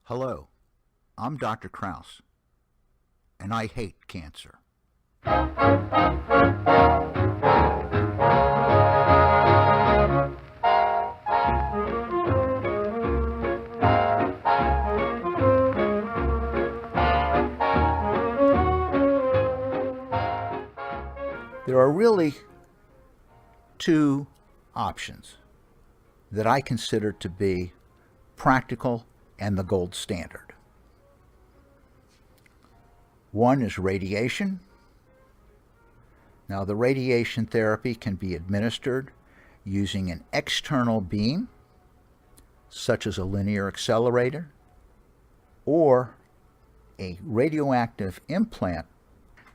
Hello, I'm Dr. Kraus, and I hate cancer. There are really two options that I consider to be practical and the gold standard. One is radiation. Now, the radiation therapy can be administered using an external beam, such as a linear accelerator, or a radioactive implant.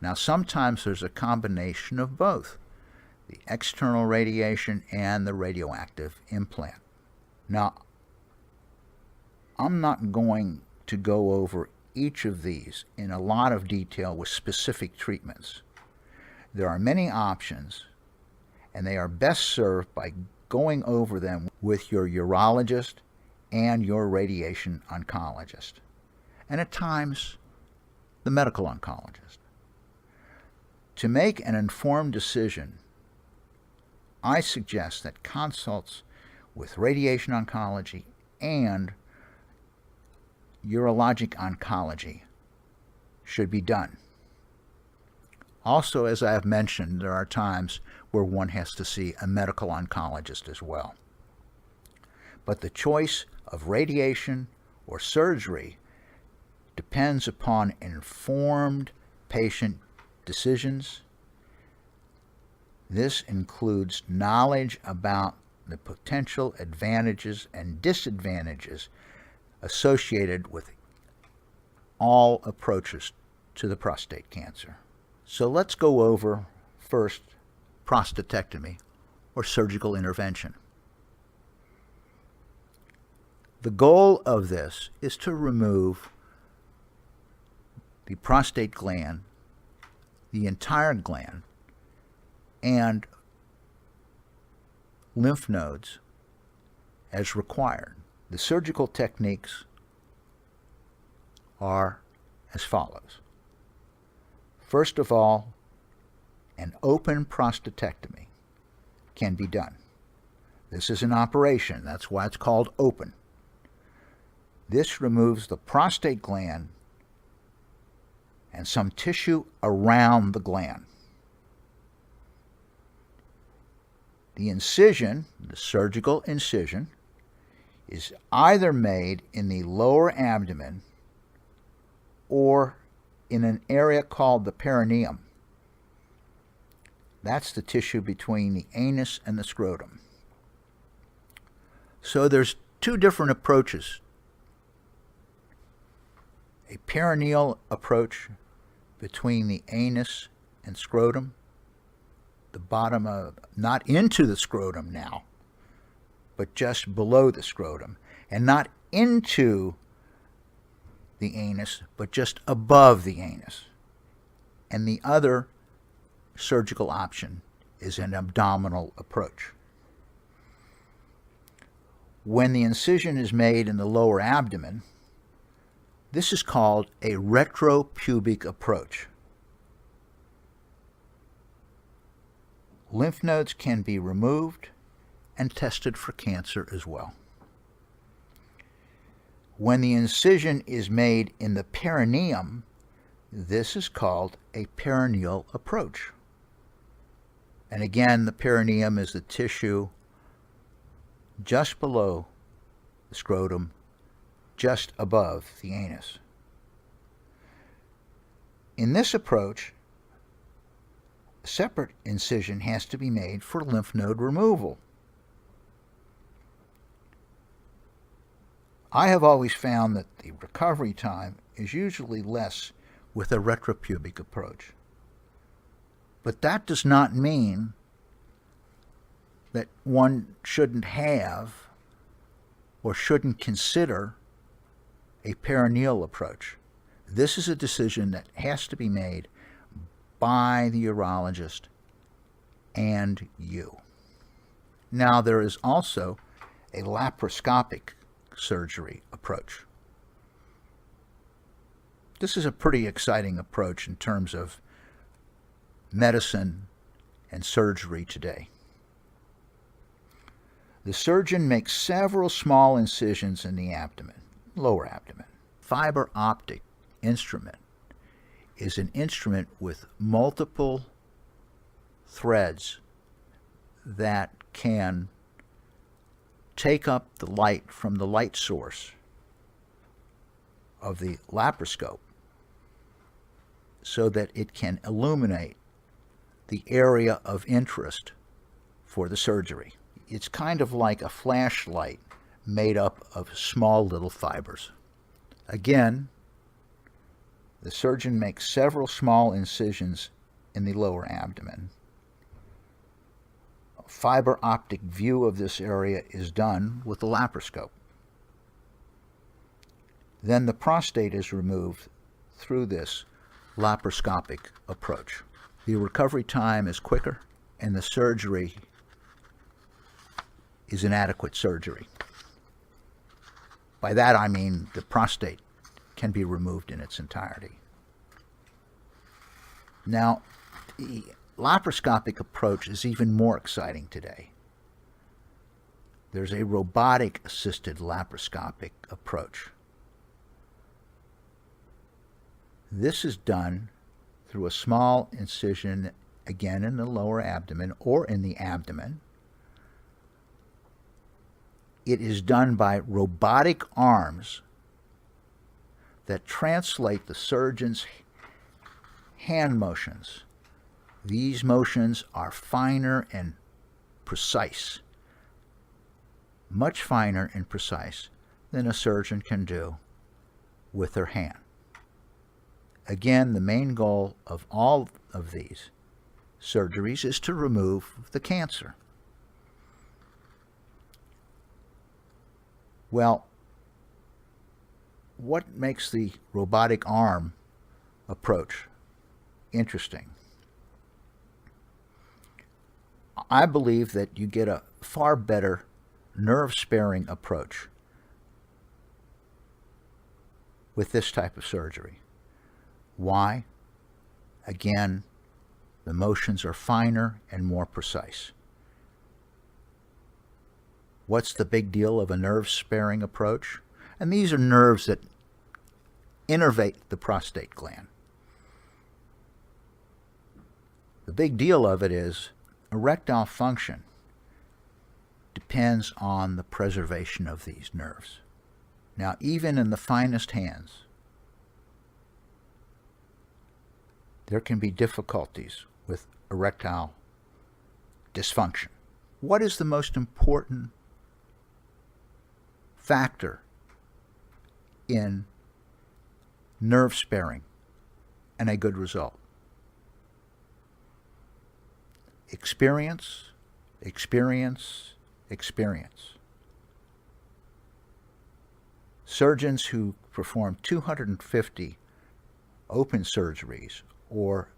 Now, sometimes there's a combination of both, the external radiation and the radioactive implant. Now, I'm not going to go over each of these in a lot of detail with specific treatments. There are many options, and they are best served by going over them with your urologist and your radiation oncologist, and at times, the medical oncologist. To make an informed decision, I suggest that consults with radiation oncology and urologic oncology should be done. Also, as I have mentioned, there are times where one has to see a medical oncologist as well. But the choice of radiation or surgery depends upon informed patient decisions. This includes knowledge about the potential advantages and disadvantages associated with all approaches to the prostate cancer. So let's go over first prostatectomy or surgical intervention. The goal of this is to remove the prostate gland, the entire gland, and lymph nodes as required. The surgical techniques are as follows. First of all, an open prostatectomy can be done. This is an operation, that's why it's called open. This removes the prostate gland and some tissue around the gland. The incision, the surgical incision, is either made in the lower abdomen or in an area called the perineum. That's the tissue between the anus and the scrotum. So there's two different approaches. A perineal approach between the anus and scrotum, the bottom of, not into the scrotum now, but just below the scrotum, and not into the anus, but just above the anus. And the other surgical option is an abdominal approach. When the incision is made in the lower abdomen, this is called a retropubic approach. Lymph nodes can be removed and tested for cancer as well. When the incision is made in the perineum, this is called a perineal approach. And again, the perineum is the tissue just below the scrotum, just above the anus. In this approach, a separate incision has to be made for lymph node removal. I have always found that the recovery time is usually less with a retropubic approach. But that does not mean that one shouldn't have or shouldn't consider a perineal approach. This is a decision that has to be made by the urologist and you. Now, there is also a laparoscopic surgery approach. This is a pretty exciting approach in terms of medicine and surgery today. The surgeon makes several small incisions in the abdomen, lower abdomen. Fiber optic instrument is an instrument with multiple threads that can take up the light from the light source of the laparoscope so that it can illuminate the area of interest for the surgery. It's kind of like a flashlight made up of small little fibers. Again, the surgeon makes several small incisions in the lower abdomen. A fiber optic view of this area is done with the laparoscope. Then the prostate is removed through this laparoscopic approach. The recovery time is quicker, and the surgery is an adequate surgery. By that I mean the prostate can be removed in its entirety. Now, the laparoscopic approach is even more exciting today. There's a robotic-assisted laparoscopic approach. This is done through a small incision, again in the lower abdomen or in the abdomen. It is done by robotic arms that translate the surgeon's hand motions. These motions are finer and precise, much finer and precise than a surgeon can do with their hand. Again, the main goal of all of these surgeries is to remove the cancer. Well, what makes the robotic arm approach interesting? I believe that you get a far better nerve-sparing approach with this type of surgery. Why? Again, the motions are finer and more precise. What's the big deal of a nerve-sparing approach? And these are nerves that innervate the prostate gland. The big deal of it is erectile function depends on the preservation of these nerves. Now, even in the finest hands, there can be difficulties with erectile dysfunction. What is the most important factor in nerve sparing and a good result? Experience, experience, experience. Surgeons who perform 250 open surgeries or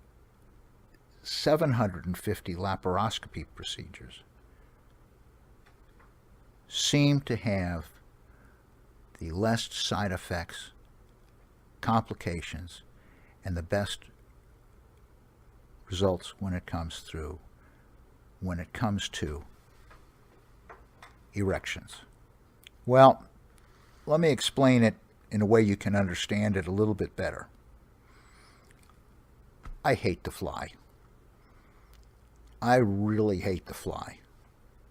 750 laparoscopy procedures seem to have the less side effects, complications, and the best results when it comes to erections. Well, let me explain it in a way you can understand it a little bit better. I hate to fly. I really hate to fly.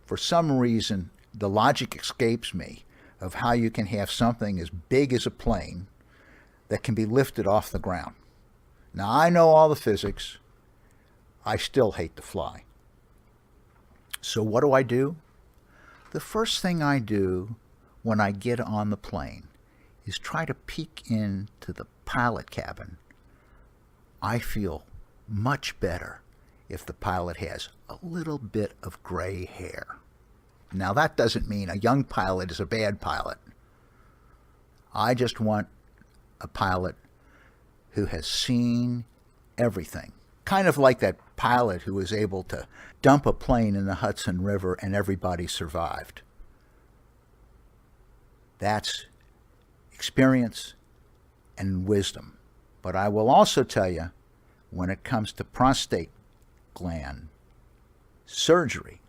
For some reason, the logic escapes me of how you can have something as big as a plane that can be lifted off the ground. Now, I know all the physics. I still hate to fly. So what do? The first thing I do when I get on the plane is try to peek into the pilot cabin. I feel much better if the pilot has a little bit of gray hair. Now, that doesn't mean a young pilot is a bad pilot. I just want a pilot who has seen everything. Kind of like that pilot who was able to dump a plane in the Hudson River and everybody survived. That's experience and wisdom. But I will also tell you, when it comes to prostate gland surgery,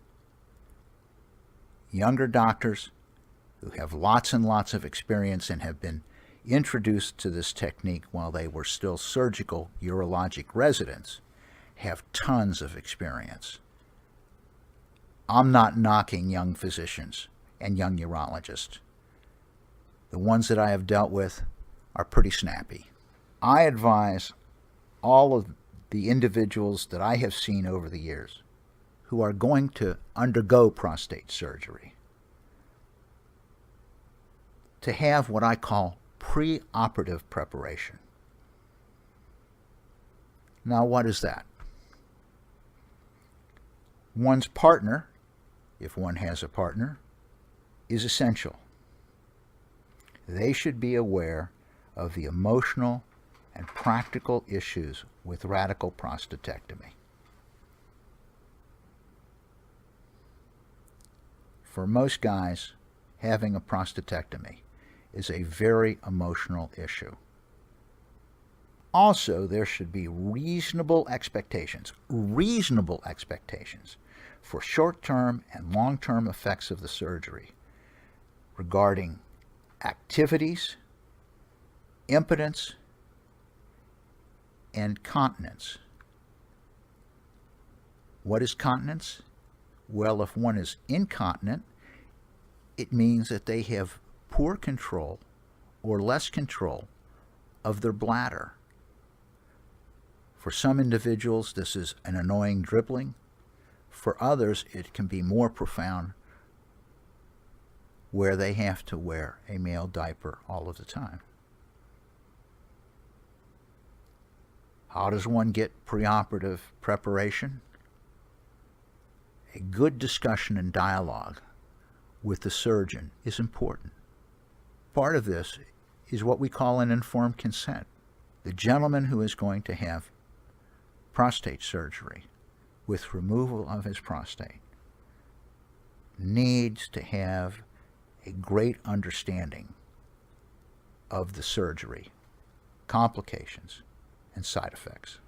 younger doctors who have lots and lots of experience and have been introduced to this technique while they were still surgical urologic residents have tons of experience. I'm not knocking young physicians and young urologists. The ones that I have dealt with are pretty snappy. I advise all of the individuals that I have seen over the years who are going to undergo prostate surgery to have what I call preoperative preparation. Now, what is that? One's partner, if one has a partner, is essential. They should be aware of the emotional and practical issues with radical prostatectomy. For most guys, having a prostatectomy is a very emotional issue. Also, there should be reasonable expectations for short-term and long-term effects of the surgery regarding activities, impotence, and continence. What is continence? Well, if one is incontinent, it means that they have poor control or less control of their bladder. For some individuals, this is an annoying dribbling. For others, it can be more profound, where they have to wear a male diaper all of the time. How does one get preoperative preparation? A good discussion and dialogue with the surgeon is important. Part of this is what we call an informed consent. The gentleman who is going to have prostate surgery with removal of his prostate needs to have a great understanding of the surgery, complications, and side effects.